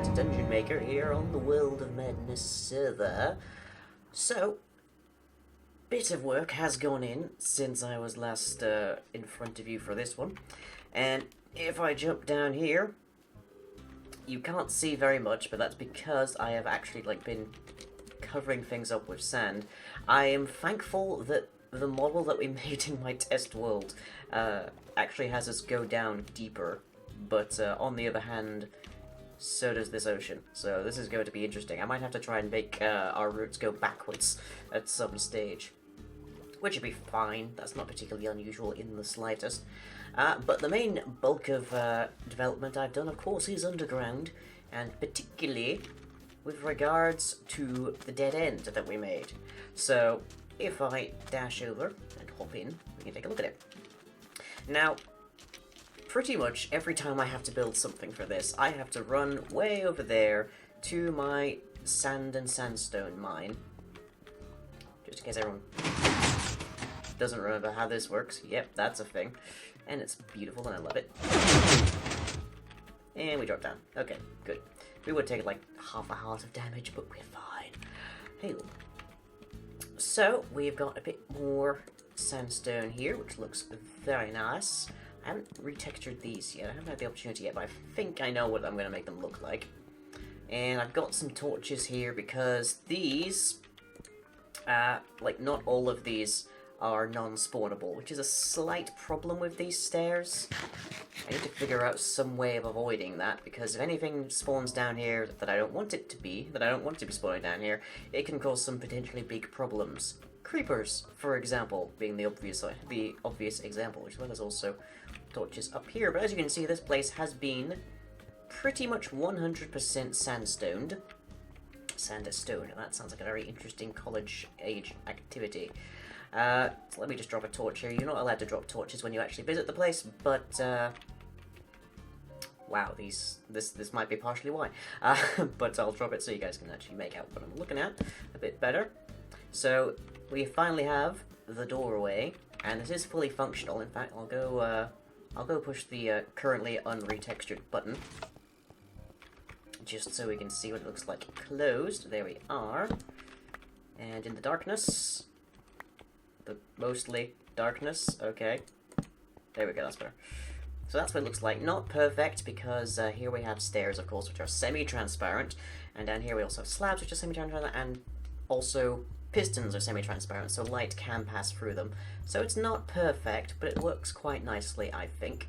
That Dungeon Maker here on the World of Madness server. So, bit of work has gone in since I was last in front of you for this one. And if I jump down here, you can't see very much, but that's because I have actually been covering things up with sand. I am thankful that the model that we made in my test world actually has us go down deeper, but on the other hand, so does this ocean. So this is going to be interesting. I might have to try and make our routes go backwards at some stage, which would be fine. That's not particularly unusual in the slightest. But the main bulk of development I've done, of course, is underground, and particularly with regards to the dead end that we made. So if I dash over and hop in, we can take a look at it. Now, pretty much every time I have to build something for this, I have to run way over there to my sand and sandstone mine. Just in case everyone doesn't remember how this works. Yep, that's a thing. And it's beautiful and I love it. And we drop down. Okay, good. We would take like half a heart of damage, but we're fine. Hey. So, we've got a bit more sandstone here, which looks very nice. I haven't retextured these yet. I haven't had the opportunity yet, but I think I know what I'm going to make them look like. And I've got some torches here because these, not all of these are non-spawnable, which is a slight problem with these stairs. I need to figure out some way of avoiding that, because if anything spawns down here that I don't want it to be, spawning down here, it can cause some potentially big problems. Creepers, for example, being the obvious example, which there's also torches up here. But as you can see, this place has been pretty much 100% sandstone. Sandstone. That sounds like a very interesting college-age activity. So let me just drop a torch here. You're not allowed to drop torches when you actually visit the place, but wow, this might be partially why. But I'll drop it so you guys can actually make out what I'm looking at a bit better. So we finally have the doorway, and this is fully functional. In fact, I'll go push the currently unretextured button, just so we can see what it looks like closed. There we are. And in the darkness, mostly darkness, okay. There we go, that's better. So that's what it looks like. Not perfect, because here we have stairs, of course, which are semi-transparent, and down here we also have slabs, which are semi-transparent, and also pistons are semi-transparent, so light can pass through them. So it's not perfect, but it works quite nicely, I think.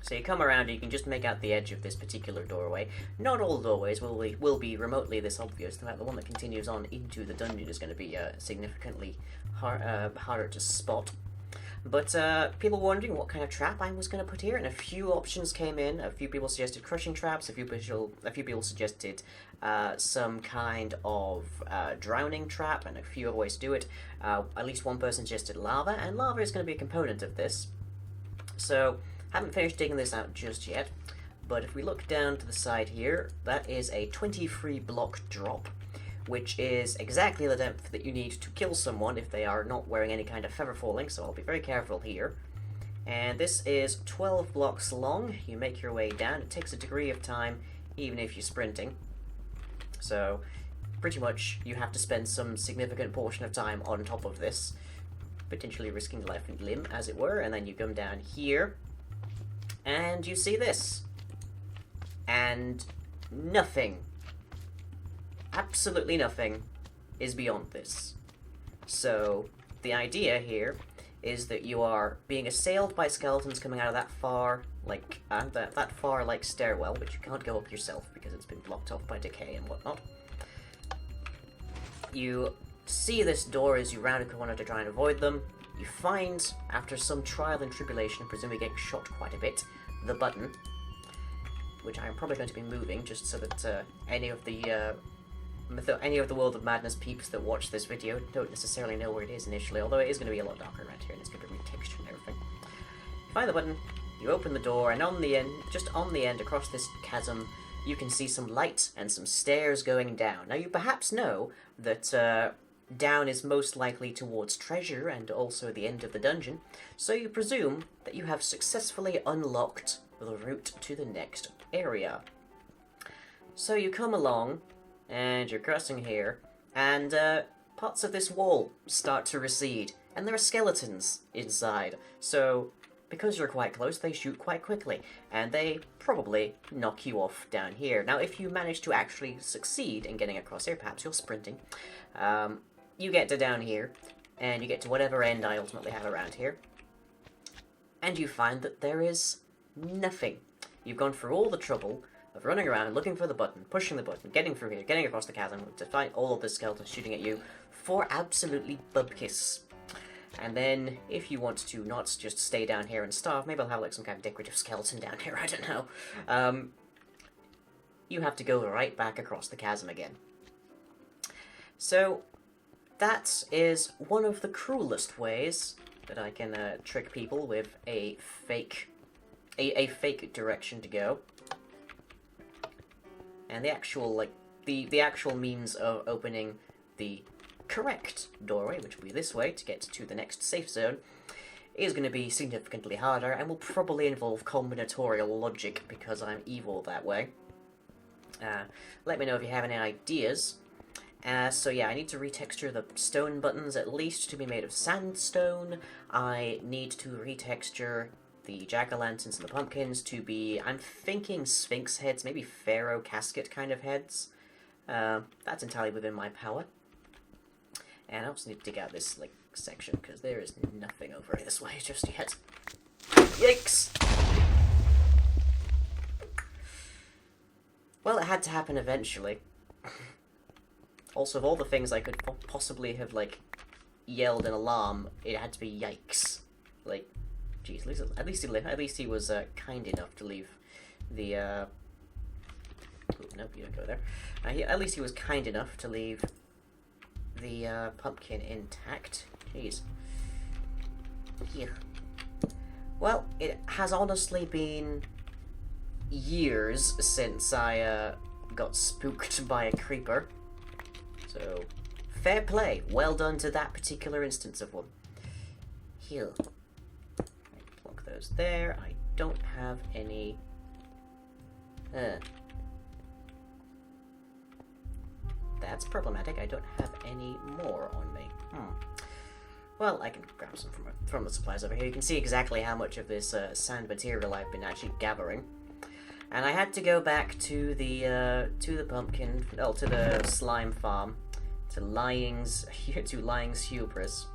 So you come around and you can just make out the edge of this particular doorway. Not all doorways will be remotely this obvious. In fact, the one that continues on into the dungeon is going to be significantly harder to spot. But people were wondering what kind of trap I was going to put here, and a few options came in. A few people suggested crushing traps, a few people suggested some kind of drowning trap, and a few other ways to do it. At least one person suggested lava, and lava is going to be a component of this. So, haven't finished digging this out just yet, but if we look down to the side here, that is a 23 block drop, which is exactly the depth that you need to kill someone if they are not wearing any kind of feather falling, so I'll be very careful here. And this is 12 blocks long. You make your way down. It takes a degree of time, even if you're sprinting. So, pretty much, you have to spend some significant portion of time on top of this, potentially risking life and limb, as it were, and then you come down here, and you see this. And nothing, absolutely nothing, is beyond this. So, the idea here is that you are being assailed by skeletons coming out of that far, stairwell, which you can't go up yourself because it's been blocked off by decay and whatnot. You see this door as you round a corner to try and avoid them. You find, after some trial and tribulation, presumably getting shot quite a bit, the button, which I'm probably going to be moving just so that any of the World of Madness peeps that watch this video don't necessarily know where it is initially, although it is going to be a lot darker around here and it's going to be retextured and everything. You find the button, you open the door, and on the end, just on the end, across this chasm, you can see some light and some stairs going down. Now, you perhaps know that down is most likely towards treasure and also the end of the dungeon, so you presume that you have successfully unlocked the route to the next area. So you come along, and you're crossing here, and parts of this wall start to recede, and there are skeletons inside. So, because you're quite close, they shoot quite quickly, and they probably knock you off down here. Now, if you manage to actually succeed in getting across here, perhaps you're sprinting, you get to down here, and you get to whatever end I ultimately have around here, and you find that there is nothing. You've gone through all the trouble of running around and looking for the button, pushing the button, getting through here, getting across the chasm, to find all of the skeletons shooting at you for absolutely bubkiss. And then, if you want to not just stay down here and starve, maybe I'll have like some kind of decorative skeleton down here, I don't know. You have to go right back across the chasm again. So, that is one of the cruelest ways that I can trick people with a fake direction to go. And the actual, like, the actual means of opening the correct doorway, which will be this way to get to the next safe zone, is going to be significantly harder and will probably involve combinatorial logic because I'm evil that way. Let me know if you have any ideas. So yeah, I need to retexture the stone buttons at least to be made of sandstone. I need to retexture the jack-o'-lanterns and the pumpkins to be, I'm thinking sphinx heads, maybe pharaoh casket kind of heads. That's entirely within my power. And I also need to dig out this, like, section, because there is nothing over this way just yet. Yikes! Well, it had to happen eventually. Also, of all the things I could possibly have, like, yelled an alarm, it had to be yikes. Like, jeez, at least he was kind enough to leave the, Ooh, nope, you don't go there. At least he was kind enough to leave the pumpkin intact. Jeez. Yeah. Well, it has honestly been years since I got spooked by a creeper. So, fair play. Well done to that particular instance of one. Here. Plonk those there. I don't have any... That's problematic. I don't have any more on me. Well, I can grab some from the supplies over here. You can see exactly how much of this sand material I've been actually gathering. And I had to go back to the pumpkin, to the slime farm, to Lying's hubris,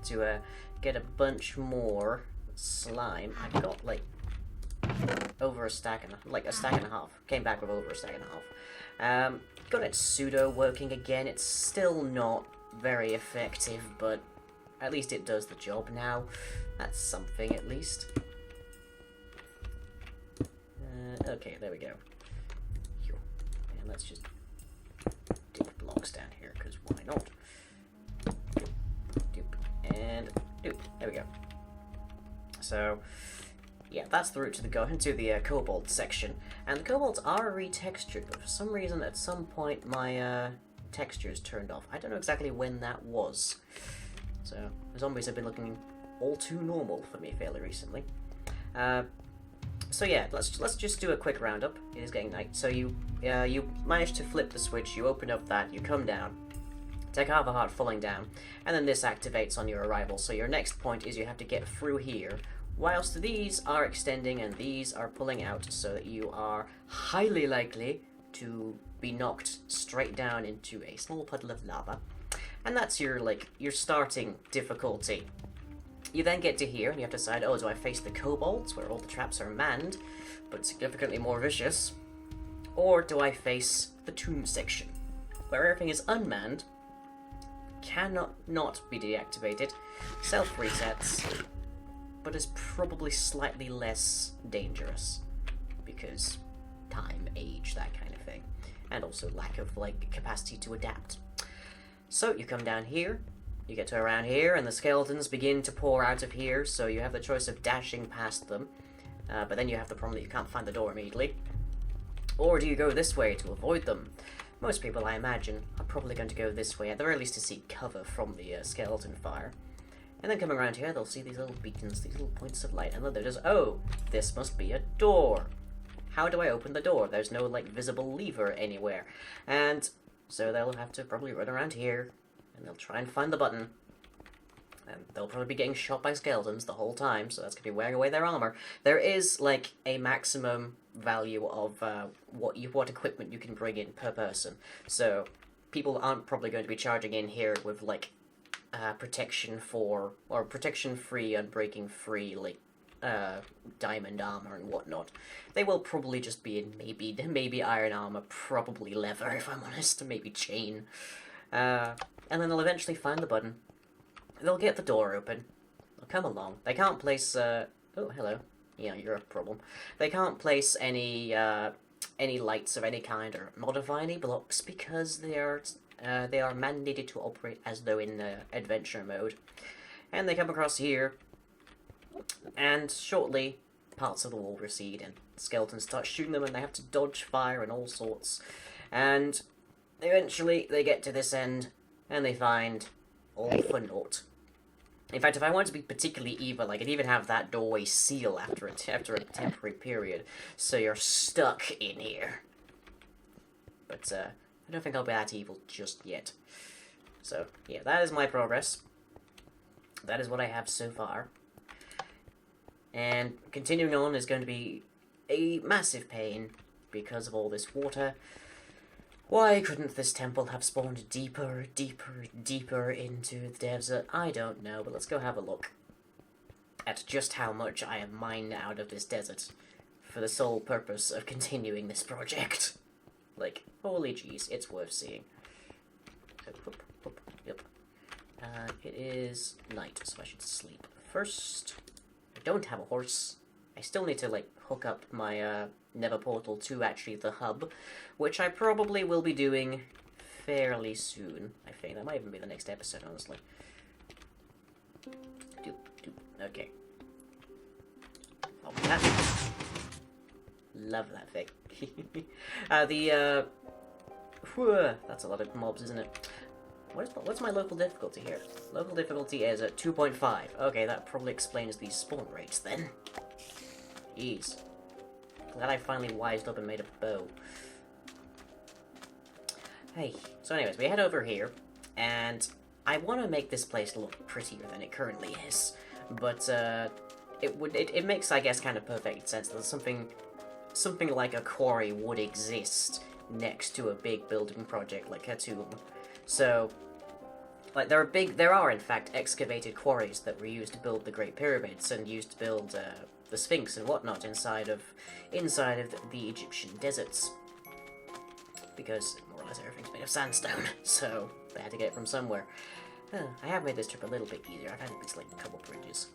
to get a bunch more slime. I got like over a stack and a stack and a half. Came back with over a stack and a half. Got it pseudo working again. It's still not very effective, but at least it does the job now. That's something, at least. Okay, there we go. And let's just dip blocks down here, because why not? Doop, and doop. There we go. So, yeah, that's the route to the cobalt section. And the cobalts are retextured, but for some reason, at some point, my textures turned off. I don't know exactly when that was. So, the zombies have been looking all too normal for me fairly recently. So yeah, let's just do a quick roundup. It is getting night. So you manage to flip the switch, you open up that, you come down, take half a heart falling down, and then this activates on your arrival. So your next point is you have to get through here, whilst these are extending and these are pulling out, so that you are highly likely to be knocked straight down into a small puddle of lava. And that's your starting difficulty. You then get to here, and you have to decide, oh, do I face the kobolds, where all the traps are manned, but significantly more vicious, or do I face the tomb section, where everything is unmanned, cannot not be deactivated, self-resets, but is probably slightly less dangerous, because time, age, that kind of thing, and also lack of, capacity to adapt. So, you come down here, you get to around here, and the skeletons begin to pour out of here, so you have the choice of dashing past them, but then you have the problem that you can't find the door immediately. Or do you go this way to avoid them? Most people, I imagine, are probably going to go this way, at the very least to seek cover from the skeleton fire. And then coming around here, they'll see these little beacons, these little points of light, and then they'll just, oh, this must be a door. how do I open the door? There's no, like, visible lever anywhere. And so they'll have to probably run around here, and they'll try and find the button. And they'll probably be getting shot by skeletons the whole time, so that's going to be wearing away their armor. There is, like, a maximum value of what equipment you can bring in per person. So people aren't probably going to be charging in here with, like, protection free, unbreaking free, like, diamond armor and whatnot. They will probably just be in maybe iron armor, probably leather, if I'm honest, maybe chain. And then they'll eventually find the button. They'll get the door open. They'll come along. They can't place, oh, hello. Yeah, you're a problem. They can't place any lights of any kind or modify any blocks because they are mandated to operate as though in adventure mode. And they come across here, and shortly, parts of the wall recede, and skeletons start shooting them, and they have to dodge fire and all sorts. And eventually, they get to this end, and they find all for naught. In fact, if I wanted to be particularly evil, I could even have that doorway seal after a temporary period, so you're stuck in here. But I don't think I'll be that evil just yet. So, yeah, that is my progress. That is what I have so far. And continuing on is going to be a massive pain because of all this water. Why couldn't this temple have spawned deeper into the desert? I don't know, but let's go have a look at just how much I have mined out of this desert for the sole purpose of continuing this project. Like, holy jeez, it's worth seeing. So, yep. It is night, so I should sleep. First, I don't have a horse. I still need to, like, hook up my Nether portal to actually the hub, which I probably will be doing fairly soon. I think that might even be the next episode, honestly. Okay. Oh, love that thing. That's a lot of mobs, isn't it? What's my local difficulty here? Local difficulty is at 2.5. Okay, that probably explains these spawn rates then. Jeez. Glad I finally wised up and made a bow. Hey, so anyways, we head over here, and I want to make this place look prettier than it currently is, but it makes, I guess, kind of perfect sense that something like a quarry would exist next to a big building project like a tomb. So, like, there are in fact excavated quarries that were used to build the Great Pyramids and used to build the Sphinx and whatnot inside of the Egyptian deserts, because more or less everything's made of sandstone, so they had to get it from somewhere. I have made this trip a little bit easier. I've added these, like, couple bridges,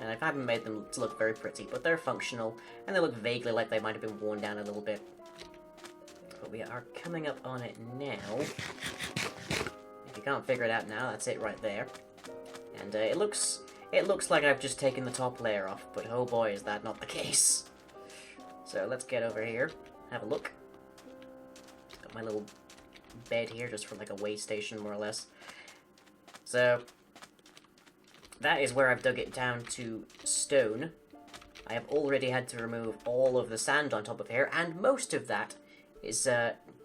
and I haven't made them to look very pretty, but they're functional, and they look vaguely like they might have been worn down a little bit. But we are coming up on it now. If you can't figure it out now, that's it right there. And it looks like I've just taken the top layer off, but oh boy, is that not the case. So let's get over here, have a look. Got my little bed here just for like a way station, more or less. So that is where I've dug it down to stone. I have already had to remove all of the sand on top of here, and most of that is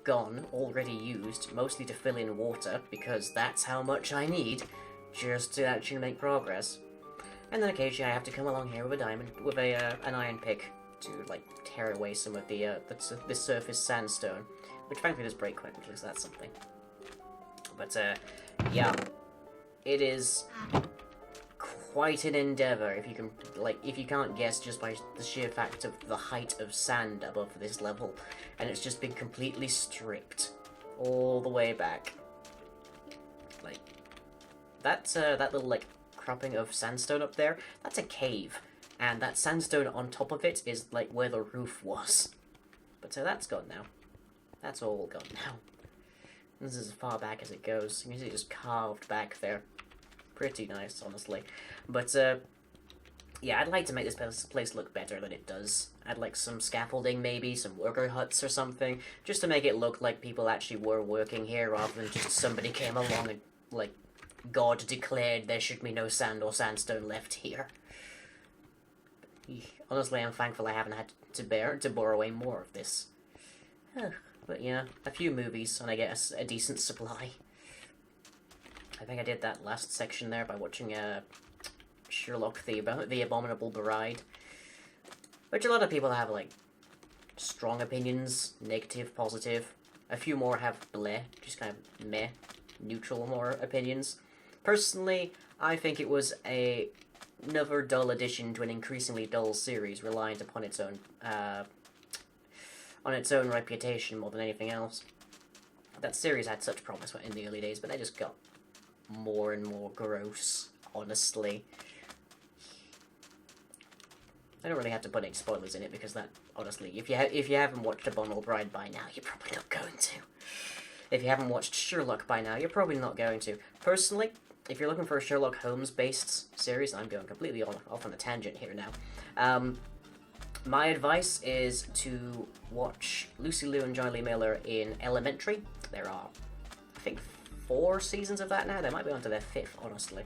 gone, already used, mostly to fill in water, because that's how much I need just to actually make progress. And then occasionally I have to come along here with an iron pick to, like, tear away some of the surface sandstone, which frankly does break quite quickly, so that's something. But yeah, it is quite an endeavor if you can't guess just by the sheer fact of the height of sand above this level, and it's just been completely stripped all the way back. Like, that's that little, like, cropping of sandstone up there, that's a cave, and that sandstone on top of it is, like, where the roof was. But so that's gone now. That's all gone now. This is as far back as it goes. You can see it just carved back there. Pretty nice, honestly. But, yeah, I'd like to make this place look better than it does. I'd like some scaffolding, maybe, some worker huts or something, just to make it look like people actually were working here, rather than just somebody came along and, like, God declared there should be no sand or sandstone left here. Honestly, I'm thankful I haven't had to borrow away more of this. But yeah, a few movies, and I get a decent supply. I think I did that last section there by watching Sherlock the Abominable Bride, which a lot of people have like strong opinions, negative, positive. A few more have bleh, just kind of meh, neutral more opinions. Personally, I think it was another dull addition to an increasingly dull series, reliant upon its own reputation more than anything else. That series had such promise in the early days, but they just got more and more gross, honestly. I don't really have to put any spoilers in it, because that, honestly, if you haven't watched Abominable Bride by now, you're probably not going to. If you haven't watched Sherlock by now, you're probably not going to. Personally, if you're looking for a Sherlock Holmes-based series, I'm going completely off on a tangent here now. My advice is to watch Lucy Liu and Johnny Lee Miller in Elementary. There are, I think, 4 seasons of that now. They might be on to their 5th, honestly,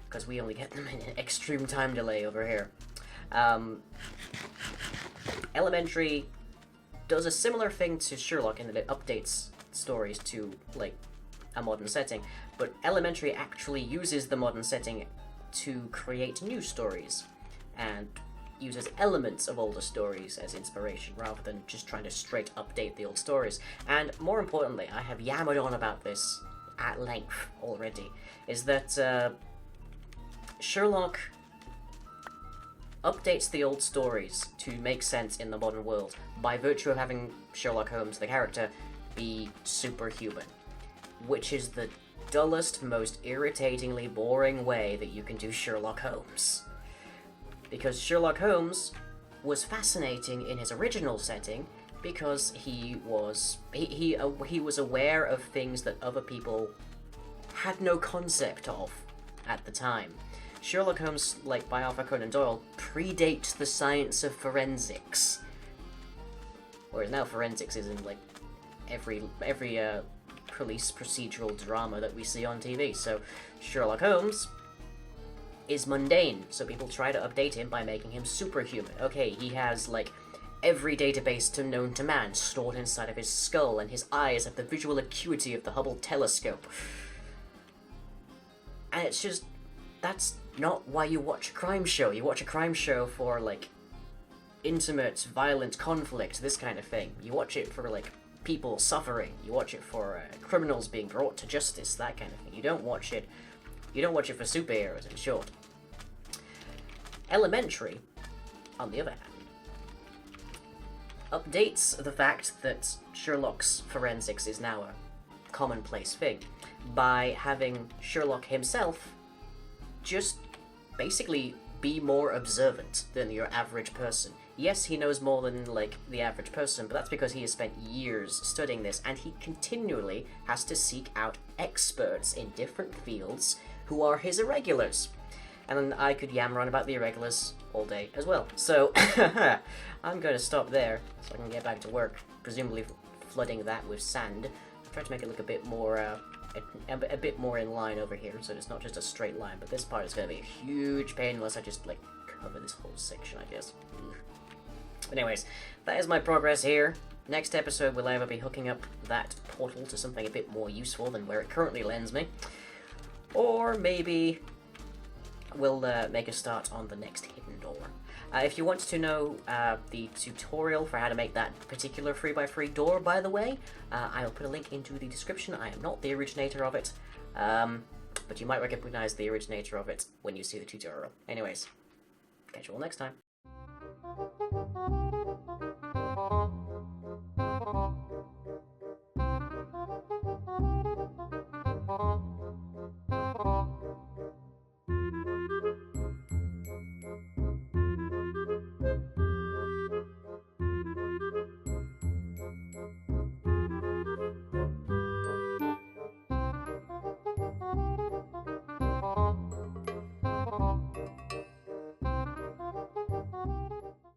because we only get them in an extreme time delay over here. Elementary does a similar thing to Sherlock in that it updates stories to, like, a modern setting, but Elementary actually uses the modern setting to create new stories, and uses elements of older stories as inspiration, rather than just trying to straight update the old stories. And more importantly, I have yammered on about this at length already, is that Sherlock updates the old stories to make sense in the modern world by virtue of having Sherlock Holmes, the character, be superhuman, which is the dullest, most irritatingly boring way that you can do Sherlock Holmes. Because Sherlock Holmes was fascinating in his original setting because he was aware of things that other people had no concept of at the time. Sherlock Holmes, like by Arthur Conan Doyle, predates the science of forensics. Whereas now forensics is in like every police procedural drama that we see on TV. So Sherlock Holmes is mundane, so people try to update him by making him superhuman. Okay, he has like every database known to man stored inside of his skull, and his eyes have the visual acuity of the Hubble telescope. And it's just, that's not why you watch a crime show. You watch a crime show for, like, intimate, violent conflict, this kind of thing. You watch it for, like, people suffering. You watch it for criminals being brought to justice, that kind of thing. You don't watch it for superheroes, in short. Elementary, on the other hand, updates the fact that Sherlock's forensics is now a commonplace thing by having Sherlock himself just basically be more observant than your average person. Yes, he knows more than, like, the average person, but that's because he has spent years studying this, and he continually has to seek out experts in different fields who are his irregulars. And I could yammer on about the irregulars all day as well. So, I'm going to stop there so I can get back to work, presumably flooding that with sand. I'll try to make it look a bit more in line over here, so it's not just a straight line, but this part is going to be a huge pain unless I just, like, cover this whole section, I guess. But anyways, that is my progress here. Next episode we'll either be hooking up that portal to something a bit more useful than where it currently lends me, or maybe we'll make a start on the next hidden door. If you want to know the tutorial for how to make that particular 3x3 door, by the way, I'll put a link into the description. I am not the originator of it, but you might recognize the originator of it when you see the tutorial. Anyways, catch you all next time.